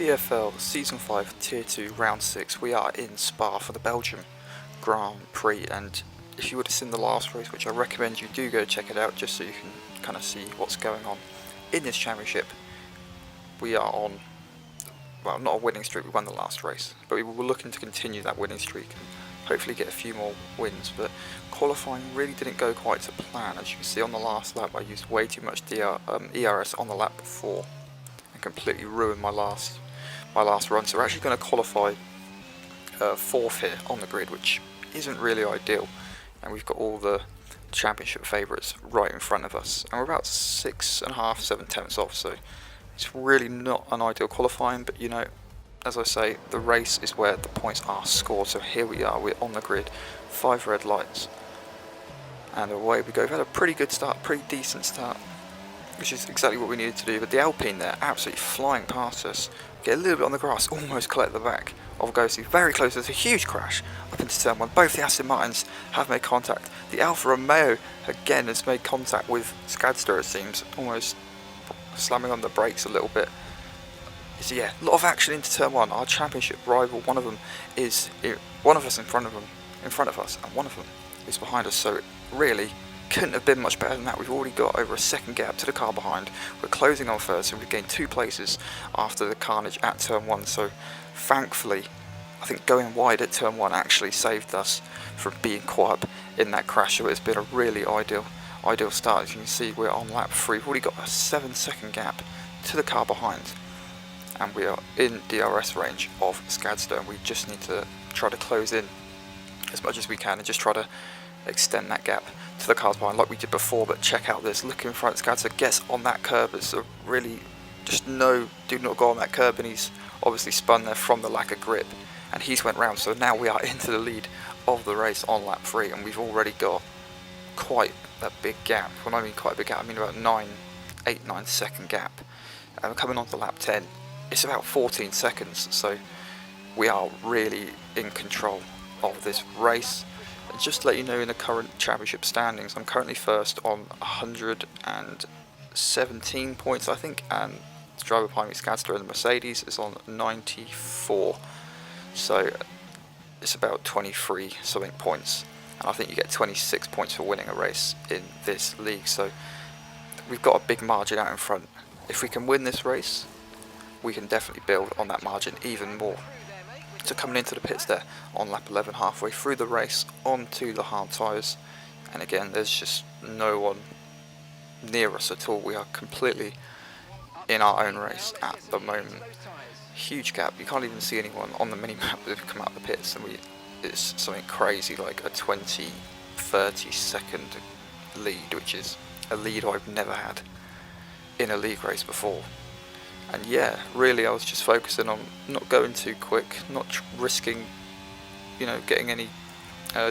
VFL Season 5 Tier 2 Round 6. We are in Spa for the Belgium Grand Prix, and if you would have seen the last race, which I recommend you do go check it out just so you can kind of see what's going on in this championship. We are on, well, not a winning streak, we won the last race, but we were looking to continue that winning streak and hopefully get a few more wins, but qualifying really didn't go quite to plan. As you can see on the last lap, I used way too much ERS on the lap before and completely ruined my last run. So we're actually going to qualify 4th here on the grid, which isn't really ideal, and we've got all the championship favourites right in front of us, and we're about 6.5, 7 tenths off, so it's really not an ideal qualifying, but you know, as I say, the race is where the points are scored. So here we are, we're on the grid, 5 red lights, and away we go. We've had a pretty good start, pretty decent start, which is exactly what we needed to do, but the Alpine there absolutely flying past us. Get a little bit on the grass, almost collect the back of Ghosty, very close. There's a huge crash up into turn 1. Both the Aston Martins have made contact. The Alfa Romeo again has made contact with Skadster, it seems, almost slamming on the brakes a little bit. So yeah, a lot of action into turn 1. Our championship rival, one of us in front of us, and one of them is behind us. So it really couldn't have been much better than that. We've already got over a second gap to the car behind. We're closing on first, and we've gained 2 places after the carnage at turn 1. So thankfully, I think going wide at turn 1 actually saved us from being caught up in that crash. So it's been a really ideal start. As you can see, we're on lap 3. We've already got a 7-second gap to the car behind, and we are in DRS range of Skadster, and we just need to try to close in as much as we can and just try to extend that gap to the cars behind like we did before. But check out this, look in front, Skadster gets on that curb. It's a really, just no, do not go on that curb, and he's obviously spun there from the lack of grip, and he's went round. So now we are into the lead of the race on lap 3, and we've already got quite a big gap. When I mean quite a big gap, I mean about 8-9 second gap. And coming on to lap 10, it's about 14 seconds, so we are really in control of this race. And just to let you know, in the current championship standings, I'm currently first on 117 points, I think, and the driver behind me, Skadster in the Mercedes, is on 94. So it's about 23 something points, and I think you get 26 points for winning a race in this league. So we've got a big margin out in front. If we can win this race, we can definitely build on that margin even more. So coming into the pits there on lap 11, halfway through the race, onto the hard tyres, and again there's just no one near us at all. We are completely in our own race at the moment. Huge gap, you can't even see anyone on the mini-map that have come out of the pits, and it's something crazy like a 20-30 second lead, which is a lead I've never had in a league race before. And yeah, really I was just focusing on not going too quick, not risking, you know, getting any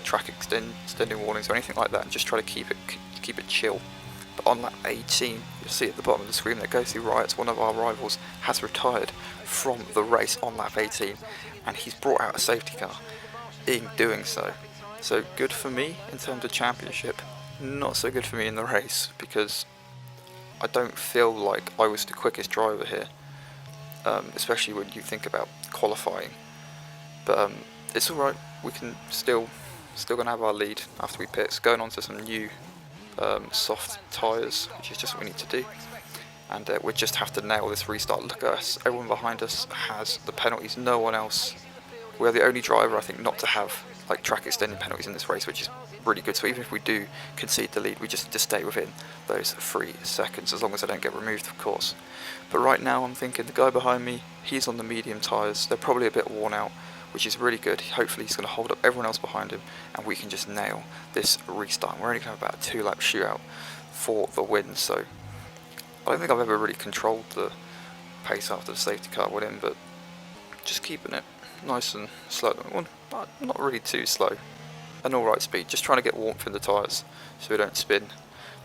track extending warnings or anything like that, and just try to keep it chill. But on lap 18, you'll see at the bottom of the screen that Ghosty Riots, one of our rivals, has retired from the race on lap 18, and he's brought out a safety car in doing so. So good for me in terms of championship, not so good for me in the race, because I don't feel like I was the quickest driver here, especially when you think about qualifying. But it's alright, we can still gonna have our lead after we pit, going on to some new soft tyres, which is just what we need to do, and we just have to nail this restart. Look at us, everyone behind us has the penalties, no one else. We're the only driver, I think, not to have like track extending penalties in this race, which is really good. So even if we do concede the lead, we just need to stay within those 3 seconds, as long as I don't get removed, of course. But right now I'm thinking the guy behind me, he's on the medium tyres, they're probably a bit worn out, which is really good. Hopefully he's going to hold up everyone else behind him, and we can just nail this restart. We're only going to have about a 2-lap shootout for the win, so I don't think I've ever really controlled the pace after the safety car went in, but just keeping it nice and slow. Well, not really too slow, an alright speed, just trying to get warmth in the tyres so we don't spin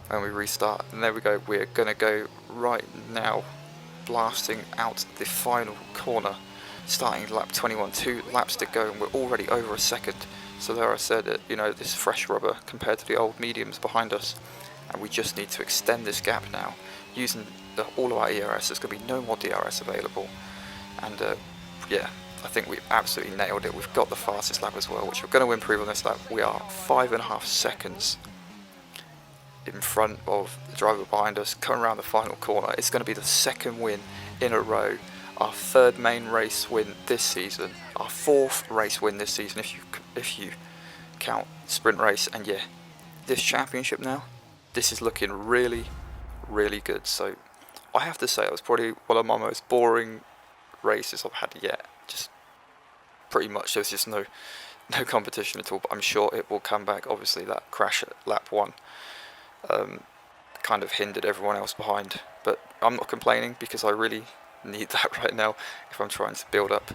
when we restart. And there we go, we're going to go right now, blasting out the final corner, starting lap 21, 2 laps to go, and we're already over a second. So there I said that, you know, this fresh rubber compared to the old mediums behind us, and we just need to extend this gap now using all of our ERS. There's going to be no more DRS available, and yeah, I think we've absolutely nailed it. We've got the fastest lap as well, which we're going to improve on this lap. We are 5.5 seconds in front of the driver behind us, coming around the final corner. It's going to be the second win in a row, our third main race win this season, our fourth race win this season if you count sprint race, and yeah, this championship now, this is looking really, really good. So I have to say it was probably one of my most boring races I've had yet. Just pretty much there was just no competition at all, but I'm sure it will come back. Obviously that crash at lap 1 kind of hindered everyone else behind, but I'm not complaining because I really need that right now if I'm trying to build up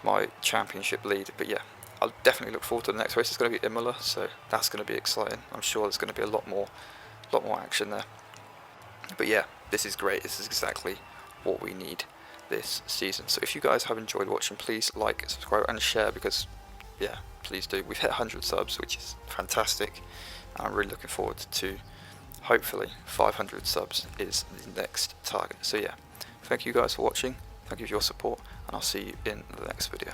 my championship lead. But yeah, I'll definitely look forward to the next race. It's going to be Imola, so that's going to be exciting. I'm sure there's going to be a lot more action there. But yeah, this is great. This is exactly what we need this season. So if you guys have enjoyed watching, please like, subscribe and share, because yeah, please do. We've hit 100 subs, which is fantastic. I'm really looking forward to hopefully 500 subs is the next target. So yeah, thank you guys for watching, thank you for your support, and I'll see you in the next video.